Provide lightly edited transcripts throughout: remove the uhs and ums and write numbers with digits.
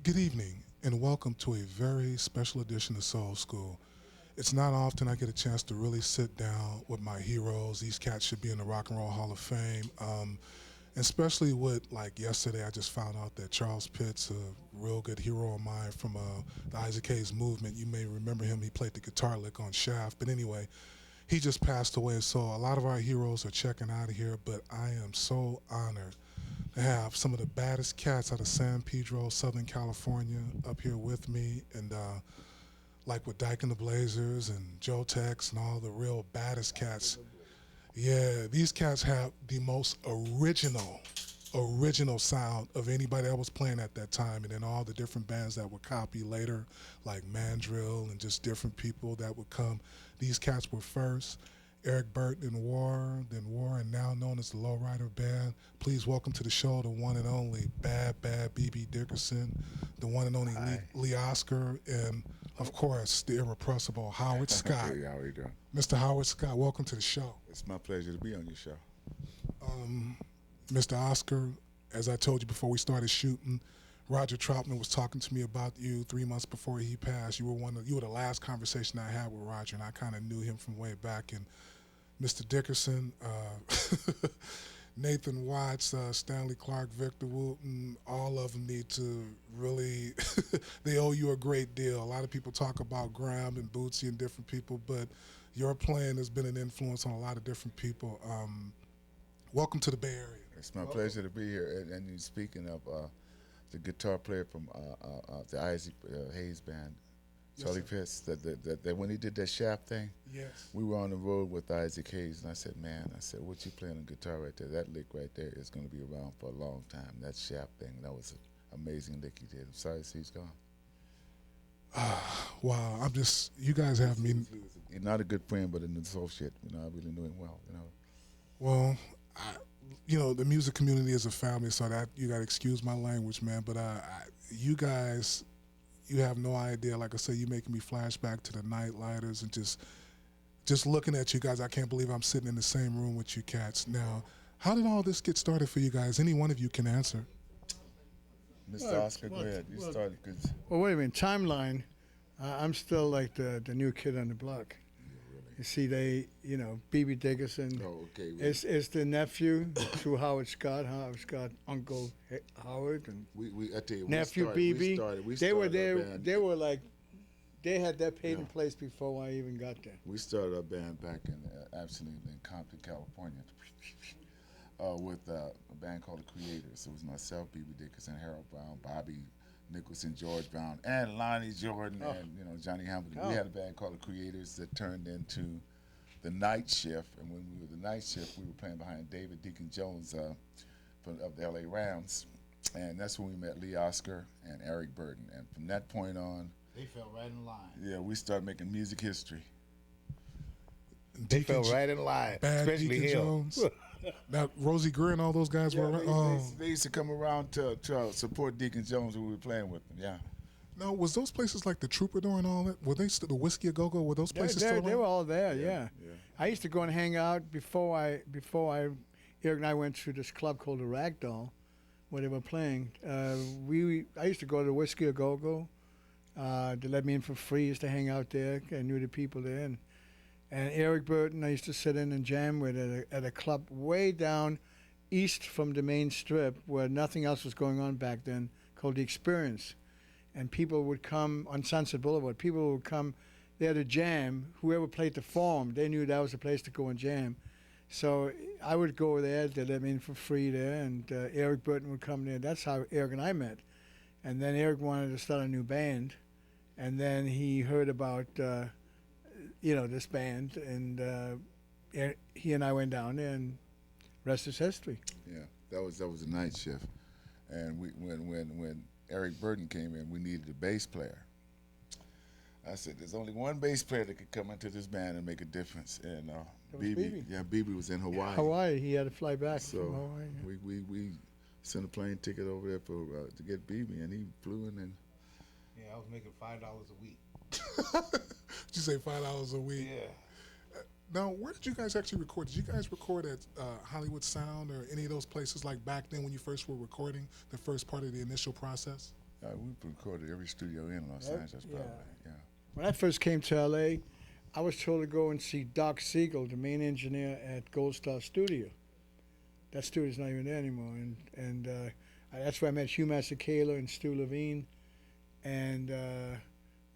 Good evening, and welcome to a very special edition of Soul School. It's not often I get a chance to really sit down with my heroes. These cats should be in the Rock and Roll Hall of Fame. Especially with, like, yesterday, I just found out that Charles Pitt's a real good hero of mine from the Isaac Hayes movement. You may remember him. He played the guitar lick on Shaft. But anyway, he just passed away. So a lot of our heroes are checking out of here. But I am so honored to have some of the baddest cats out of San Pedro, Southern California, up here with me. And like with Dyke and the Blazers and Joe Tex and all the real baddest cats. Yeah, these cats have the most original sound of anybody that was playing at that time, and then all the different bands that would copy later, like Mandrill and just different people that would come. These cats were first. Eric Burton and War, then War, and now known as the Lowrider Band. Please welcome to the show the one and only Bad B.B. Dickerson, the one and only Lee Oscar, and of course the irrepressible Howard Scott. Hey, how are you doing? Mr. Howard Scott, welcome to the show. It's my pleasure to be on your show. Mr. Oscar, as I told you before we started shooting, Roger Troutman was talking to me about you 3 months before he passed. You were the last conversation I had with Roger, and I kind of knew him from way back. And Mr. Dickerson, Nathan Watts, Stanley Clark, Victor Wooten, all of them need to really, they owe you a great deal. A lot of people talk about Graham and Bootsy and different people, but your playing has been an influence on a lot of different people. Welcome to the Bay Area. It's my pleasure to be here. And speaking of the guitar player from the Isaac Hayes Band, Charlie Pitts, that when he did that Shaft thing, yes, we were on the road with Isaac Hayes, and I said, what you playing on guitar right there? That lick right there is going to be around for a long time. That Shaft thing, that was an amazing lick he did. I'm sorry to see he's gone. Wow, you guys have me. He's not a good friend, but an associate. I really knew him well. Well, the music community is a family, so that you got to excuse my language, man. But you guys, you have no idea. Like I said, you making me flashback to the Nightlighters and just looking at you guys. I can't believe I'm sitting in the same room with you cats. Now, how did all this get started for you guys? Any one of you can answer. Mr. Oscar, go ahead. You started. Well, wait a minute. Timeline. I'm still like the new kid on the block. You see, B.B. Dickerson is the nephew to Howard Scott. Howard Scott, Uncle Howard, and I tell you, nephew B.B. They were there. They were like, they had that paid in place before I even got there. We started our band back in Compton, California, with a band called the Creators. It was myself, B.B. Dickerson, Harold Brown, Bobby Nicholson, George Brown, and Lonnie Jordan, and Johnny Hamilton. We had a band called the Creators that turned into the Night Shift. And when we were the Night Shift, we were playing behind David Deacon Jones of the L.A. Rams, and that's when we met Lee Oscar and Eric Burton. And from that point on, they fell right in line. Yeah, we started making music history. They fell right in line, Bad especially Deacon Jones. Now, Rosie Greer and all those guys were around. They used to come around to support Deacon Jones when we were playing with them, yeah. Now, was those places like the Troubadour and all that? Were they still the Whiskey a Go-Go? Were those places still around? They were all there, yeah. I used to go and hang out before Eric and I went to this club called the Ragdoll, where they were playing. I used to go to the Whiskey a Go-Go. They let me in for free. I used to hang out there. I knew the people there. And Eric Burton, I used to sit in and jam with at a club way down east from the main strip where nothing else was going on back then, called The Experience. And people would come on Sunset Boulevard. People would come there to jam. Whoever played the Forum, they knew that was the place to go and jam. So I would go there. They let me in for free there, and Eric Burton would come there. That's how Eric and I met. And then Eric wanted to start a new band, and then he heard about this band, and he and I went down there, and rest is history. Yeah, that was a Night Shift, and when Eric Burton came in, we needed a bass player. I said, "There's only one bass player that could come into this band and make a difference." And BB, BB was in Hawaii. He had to fly back so from Hawaii. Yeah. we sent a plane ticket over there to get BB, and he flew in. And I was making $5 a week. Did you say $5 a week? Yeah. Now, where did you guys actually record? Did you guys record at Hollywood Sound or any of those places like back then when you first were recording, the first part of the initial process? We've recorded every studio in Los Angeles, yeah. probably. Yeah. When I first came to L.A., I was told to go and see Doc Siegel, the main engineer at Gold Star Studio. That studio's not even there anymore, and that's where I met Hugh Masekela and Stu Levine, and as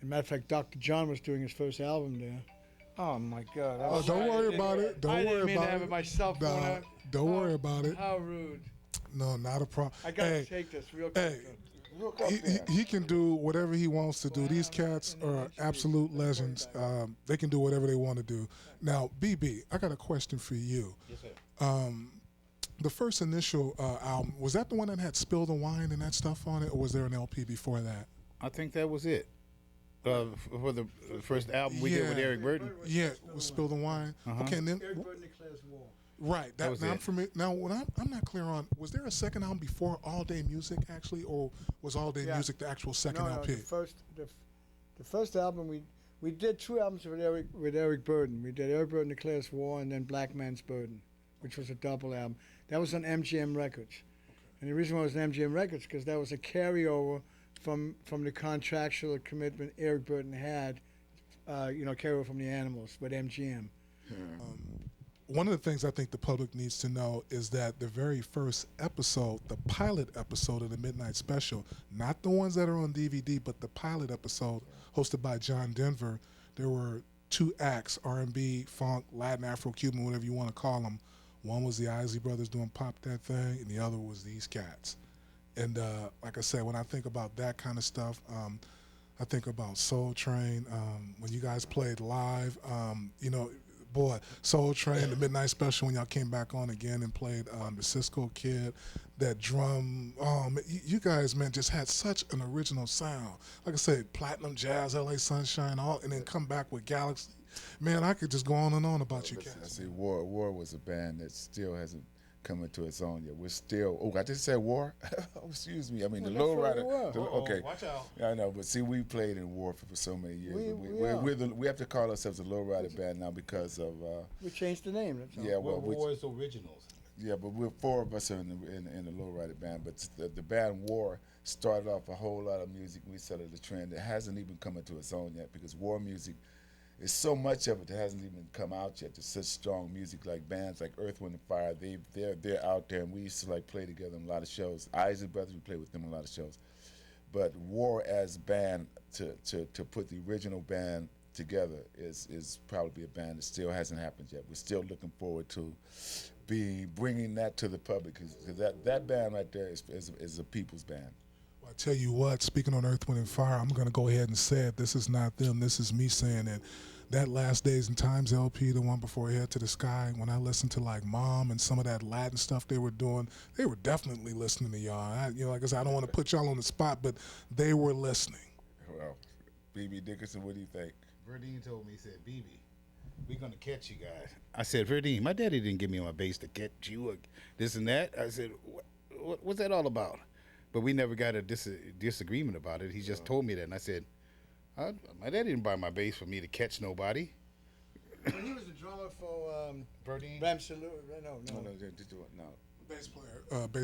a matter of fact, Dr. John was doing his first album there. Oh my God! Oh, don't worry about it. Don't I worry didn't mean about to have it. it myself. Nah, don't worry about it. How rude! No, not a problem. I gotta Hey, take this real quick. hey, Look up he, there. he can do whatever he wants to do. These cats are absolute legends. They can do whatever they want to do. Now, BB, I got a question for you. Yes, sir. The first initial album, was that the one that had Spill the Wine and that stuff on it, or was there an LP before that? I think that was it. For the first album we did with Yeah. Eric Burden. Yeah, it was Spill the Wine. Okay, and then Eric Burden declares war. right. That was now I'm it. familiar. Now, what I'm not clear on, was there a second album before All Day Music actually, or was All Day Yeah. Music the actual second No, LP? the first album we did two albums with Eric Burden. We did Eric Burden Declares War and then Black Man's Burden, which was a double album. That was on MGM Records, and the reason why it was on MGM Records because that was a carryover from the contractual commitment Eric Burden had, carryover from the Animals with MGM. One of the things I think the public needs to know is that the very first episode, the pilot episode of the Midnight Special, not the ones that are on DVD, but the pilot episode hosted by John Denver, there were two acts, R&B, funk, Latin, Afro-Cuban, whatever you want to call them. One was the Isley Brothers doing Pop That Thing, and the other was these cats. And like I said, when I think about that kind of stuff, I think about Soul Train. When you guys played live, boy, Soul Train, the Midnight Special, when y'all came back on again and played the Cisco Kid, that drum, you guys, man, just had such an original sound. Like I said, Platinum Jazz, LA Sunshine, all, and then come back with Galaxy. Man, I could just go on and on about you I cats. see, War was a band that still hasn't come into its own yet. We're still. Oh, I just said War. Oh, excuse me. I mean, the Well, Low that's Rider. what we were. Okay. Watch out. Yeah, I know, but see, we played in War for so many years. We are. We have to call ourselves a Low Rider band now because of. We changed the name. That's all. Yeah, well, War is originals. yeah, but we're four of us are in the Low Rider band. But the band War started off a whole lot of music. We started the trend that hasn't even come into its own yet because war music. There's so much of it that hasn't even come out yet. There's such strong music, like bands like Earth, Wind, and Fire. They're out there, and we used to like play together in a lot of shows. Isley Brothers, we played with them in a lot of shows. But War as band to put the original band together is probably a band that still hasn't happened yet. We're still looking forward to bringing that to the public because that band right there is a people's band. I tell you what, speaking on Earth, Wind, and Fire, I'm going to go ahead and say it. This is not them. This is me saying it. That Last Days and Times LP, the one before Head to the Sky, when I listened to like Mom and some of that Latin stuff they were doing, they were definitely listening to y'all. Like I said, I don't want to put y'all on the spot, but they were listening. Well, B.B. Dickerson, what do you think? Verdine told me, he said, BB, we're going to catch you guys. I said, Verdine, my daddy didn't give me my bass to catch you or this and that. I said, what's that all about? But we never got a disagreement about it. He just told me that, and I said, my daddy didn't buy my bass for me to catch nobody. When he was the drummer for Verdine? Ram Salute. No. Bass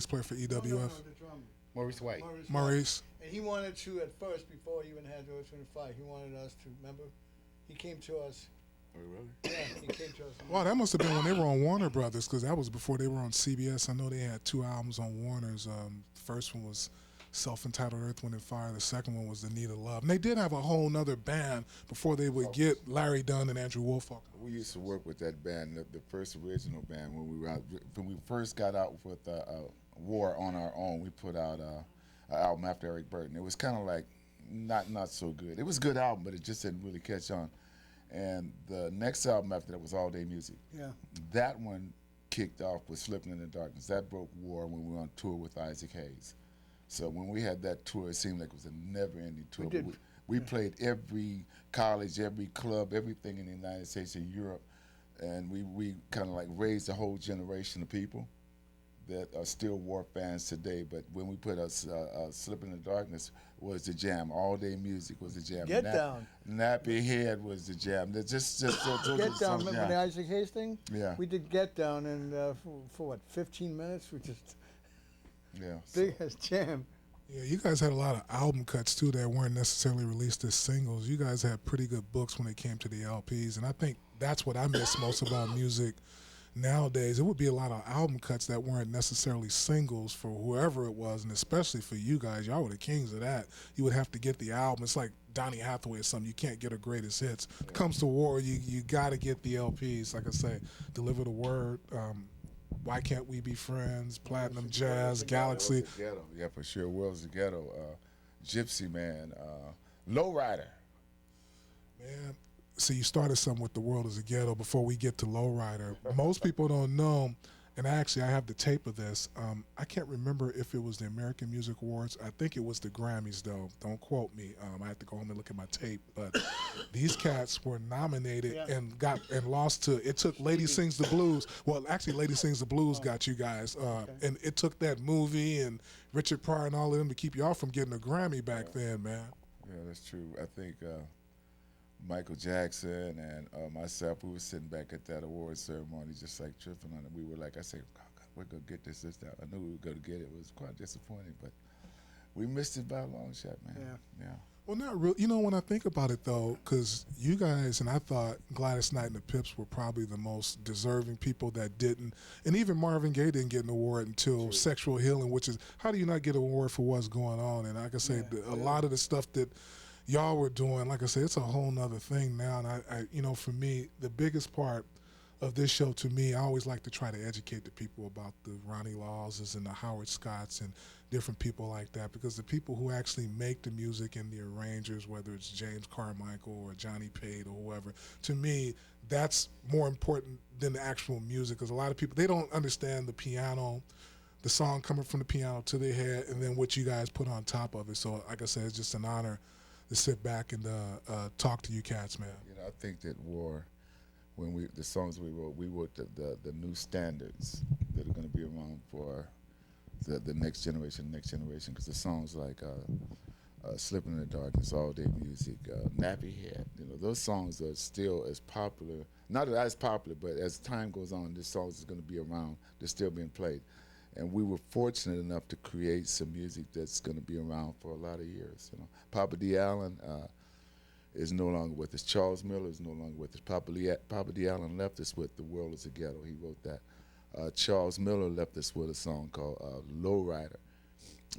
player for EWF. No, the drummer. Maurice White. Maurice. And he wanted to, at first, before he even had the Earth, Wind, and Fire, he wanted us to, remember? He came to us. Oh, really? Yeah, he came to us. Wow, that must have been when they were on Warner Brothers, because that was before they were on CBS. I know they had two albums on Warner's. The first one was self-entitled Earth, Wind, and Fire. The second one was The Need of Love. And they did have a whole nother band before they would get Larry Dunn and Andrew Woolfolk. We used to work with that band, the first original band, when we first got out with War on our own. We put out an album after Eric Burden. It was kind of like not so good. It was a good album, but it just didn't really catch on. And the next album after that was All Day Music. Yeah. That one kicked off with Slipping in the Darkness. That broke War when we were on tour with Isaac Hayes. So when we had that tour, it seemed like it was a never-ending tour. We played every college, every club, everything in the United States and Europe, and we kind of like raised a whole generation of people that are still War fans today. But when we put Slipping in the Darkness was the jam. All Day Music was the jam. Get Down. Nappy Head was the jam. Just Get Down. Remember the Isaac Hayes thing? Yeah. We did Get Down, and for what, 15 minutes? We just Yeah. big as jam. Yeah, you guys had a lot of album cuts too that weren't necessarily released as singles. You guys had pretty good books when it came to the LPs, and I think that's what I miss most about music nowadays. It would be a lot of album cuts that weren't necessarily singles for whoever it was, and especially for you guys. Y'all were the kings of that. You would have to get the album. It's like Donny Hathaway or something. You can't get a greatest hits. Comes to war, you got to get the LPs. Like I say, deliver the word. Why can't we be friends? Platinum Jazz, Galaxy. World's a ghetto. Yeah, for sure. World's a ghetto. Gypsy Man. Lowrider. Man, see, you started something with The World is a Ghetto before we get to Lowrider. Most people don't know, and actually I have the tape of this. I can't remember if it was the American Music Awards. I think it was the Grammys, though. Don't quote me. I have to go home and look at my tape. But these cats were nominated and lost to, it took Lady Sings the Blues. Well, actually, Lady Sings the Blues got you guys. And it took that movie and Richard Pryor and all of them to keep y'all from getting a Grammy back then, man. Yeah, that's true. I think Michael Jackson and myself, we were sitting back at that award ceremony just like tripping on it. We were like, I said, oh, God, we're going to get this, that. I knew we were going to get it. It was quite disappointing, but we missed it by a long shot, man. Yeah. Well, not really. You know, when I think about it, though, because you guys, and I thought Gladys Knight and the Pips were probably the most deserving people that didn't. And even Marvin Gaye didn't get an award until Sexual Healing, which is, how do you not get an award for what's going on? And like I say, a lot of the stuff that y'all were doing, like I said, it's a whole nother thing now. And I you know, for me, the biggest part of this show, to me, I always like to try to educate the people about the Ronnie Lawses and the Howard Scotts and different people like that, because the people who actually make the music and the arrangers, whether it's James Carmichael or Johnny Pate or whoever, to me, that's more important than the actual music, because a lot of people, they don't understand the piano, the song coming from the piano to their head, and then what you guys put on top of it. So, like I said, it's just an honor to sit back and talk to you cats, man. You know, I think that when the songs we wrote the new standards that are going to be around for the next generation, because the songs like Slipping in the Darkness, All Day Music, Nappy Head, you know, those songs are still as popular, not as popular, but as time goes on, this songs is going to be around, they're still being played. And we were fortunate enough to create some music that's going to be around for a lot of years. You know, Papa D. Allen is no longer with us. Charles Miller is no longer with us. Papa D. Allen left us with The World is a Ghetto. He wrote that. Charles Miller left us with a song called Lowrider.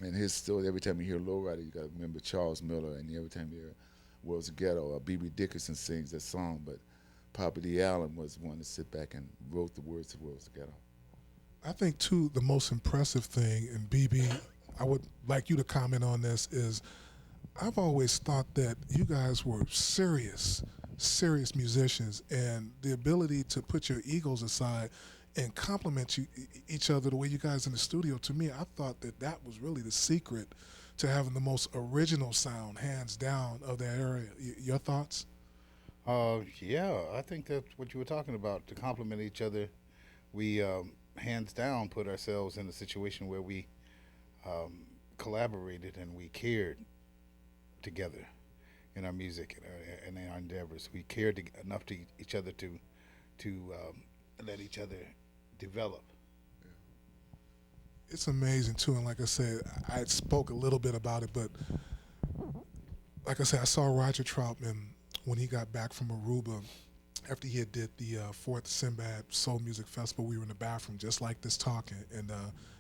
And his story, every time you hear Lowrider, you got to remember Charles Miller. And every time you hear World is a Ghetto, B.B. Dickerson sings that song. But Papa D. Allen was one to sit back and wrote the words to World is a Ghetto. I think, too, the most impressive thing, and BB, I would like you to comment on this, is I've always thought that you guys were serious musicians, and the ability to put your egos aside and compliment each other the way you guys in the studio, to me, I thought that was really the secret to having the most original sound, hands down, of that area. Your thoughts? Yeah, I think that's what you were talking about, to compliment each other. We hands down put ourselves in a situation where we collaborated and we cared together in our music and in our endeavors. We cared enough to each other to let each other develop. It's amazing too, and like I said, I spoke a little bit about it, but like I said, I saw Roger Troutman when he got back from Aruba after he had did the 4th Sinbad Soul Music Festival. We were in the bathroom just like this talking, and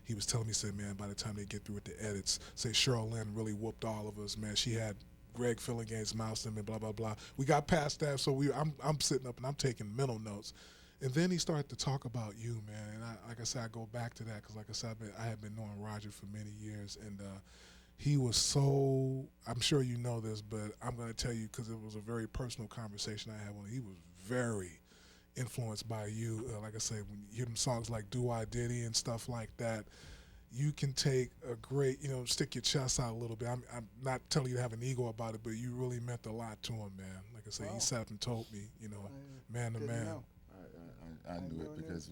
he was telling me, he said, man, by the time they get through with the edits, say Cheryl Lynn really whooped all of us, man. She had Greg Fillingane's mouse and blah, blah, blah. We got past that, so I'm sitting up and I'm taking mental notes. And then he started to talk about you, man. And like I said, I go back to that because, like I said, I had been knowing Roger for many years, and he was so, I'm sure you know this, but I'm going to tell you because it was a very personal conversation I had with him. He was very influenced by you. Like I say, when you hear them songs like Do I Diddy and stuff like that, you can take a great, stick your chest out a little bit. I'm not telling you to have an ego about it, but you really meant a lot to him, man. Like I say, he sat up and told me, man to man. I knew it because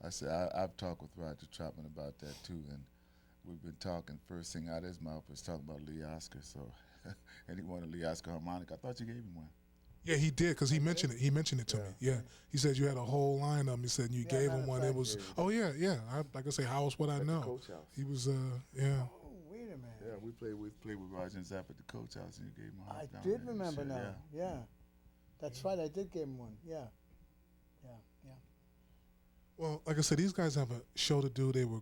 I said I've talked with Roger Troutman about that too, and we've been talking. First thing out of his mouth was talking about Lee Oscar. So, and he wanted Lee Oscar harmonica. I thought you gave him one. Yeah, he did because he mentioned it. He mentioned it to me. Yeah, he said you had a whole line of them. He said you gave him one. It was like I say, how else would I know? He was Oh, wait a minute. Yeah, we played with Roger and Zapp at the coach house, and you gave him a I house down did there and remember shit, now. Yeah. That's right. I did give him one. Yeah. Yeah. Yeah. Well, like I said, these guys have a show to do. They were